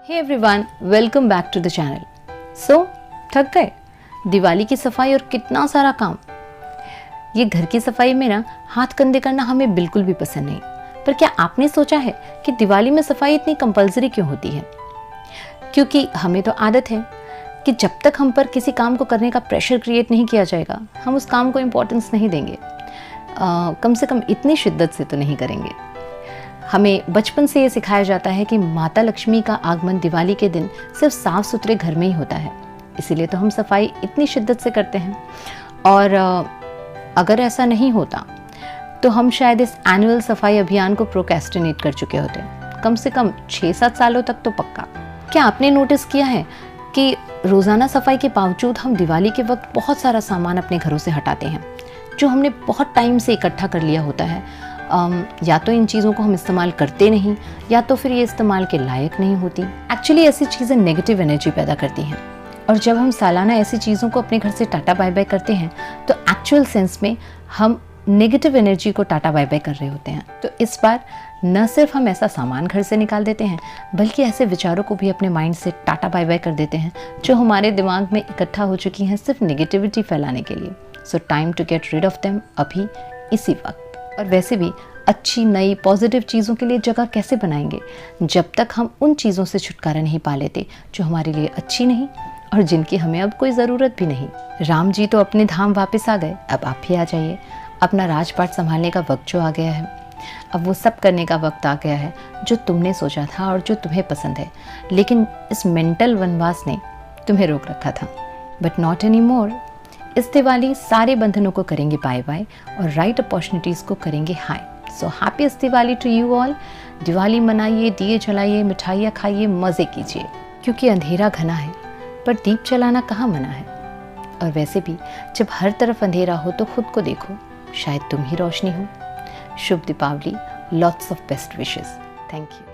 Hey everyone, welcome back to the channel. So थक गए? दिवाली की सफाई और कितना सारा काम। ये घर की सफाई में ना हाथ कंधे करना हमें बिल्कुल भी पसंद नहीं। पर क्या आपने सोचा है कि दिवाली में सफाई इतनी कंपलसरी क्यों होती है? क्योंकि हमें तो आदत है कि जब तक हम पर किसी काम को करने का प्रेशर क्रिएट नहीं किया जाएगा, हम उस काम को इम्पोर्टेंस नहीं देंगे। कम से कम इतनी शिद्दत से तो नहीं करेंगे। हमें बचपन से ये सिखाया जाता है कि माता लक्ष्मी का आगमन दिवाली के दिन सिर्फ साफ सुथरे घर में ही होता है, इसीलिए तो हम सफाई इतनी शिद्दत से करते हैं। और अगर ऐसा नहीं होता तो हम शायद इस एनुअल सफाई अभियान को प्रोक्रेस्टिनेट कर चुके होते, कम से कम 6-7 सालों तक तो पक्का। क्या आपने नोटिस किया है कि रोज़ाना सफाई के बावजूद हम दिवाली के वक्त बहुत सारा सामान अपने घरों से हटाते हैं जो हमने बहुत टाइम से इकट्ठा कर लिया होता है। या तो इन चीज़ों को हम इस्तेमाल करते नहीं, या तो फिर ये इस्तेमाल के लायक नहीं होती। एक्चुअली ऐसी चीज़ें नेगेटिव एनर्जी पैदा करती हैं, और जब हम सालाना ऐसी चीज़ों को अपने घर से टाटा बाय बाय करते हैं तो एक्चुअल सेंस में हम नेगेटिव एनर्जी को टाटा बाय बाय कर रहे होते हैं। तो इस बार न सिर्फ हम ऐसा सामान घर से निकाल देते हैं, बल्कि ऐसे विचारों को भी अपने माइंड से टाटा बाय बाय कर देते हैं जो हमारे दिमाग में इकट्ठा हो चुकी हैं सिर्फ नेगेटिविटी फैलाने के लिए। So time to get rid of them, अभी इसी वक्त। और वैसे भी अच्छी नई पॉजिटिव चीज़ों के लिए जगह कैसे बनाएंगे जब तक हम उन चीज़ों से छुटकारा नहीं पा लेते जो हमारे लिए अच्छी नहीं और जिनकी हमें अब कोई ज़रूरत भी नहीं। राम जी तो अपने धाम वापस आ गए, अब आप भी आ जाइए। अपना राजपाट संभालने का वक्त जो आ गया है, अब वो सब करने का वक्त आ गया है जो तुमने सोचा था और जो तुम्हें पसंद है, लेकिन इस मेंटल वनवास ने तुम्हें रोक रखा था। But not any more. इस दिवाली सारे बंधनों को करेंगे बाय बाय और राइट अपॉर्चुनिटीज़ को करेंगे high. So happiest Diwali to you all. Diwali मनाइए, दिए जलाइए, मिठाइयाँ खाइए, मज़े कीजिए, क्योंकि अंधेरा घना है पर दीप जलाना कहाँ मना है। और वैसे भी जब हर तरफ अंधेरा हो तो खुद को देखो, शायद तुम ही रोशनी हो। शुभ Deepavali, lots of best wishes. Thank you.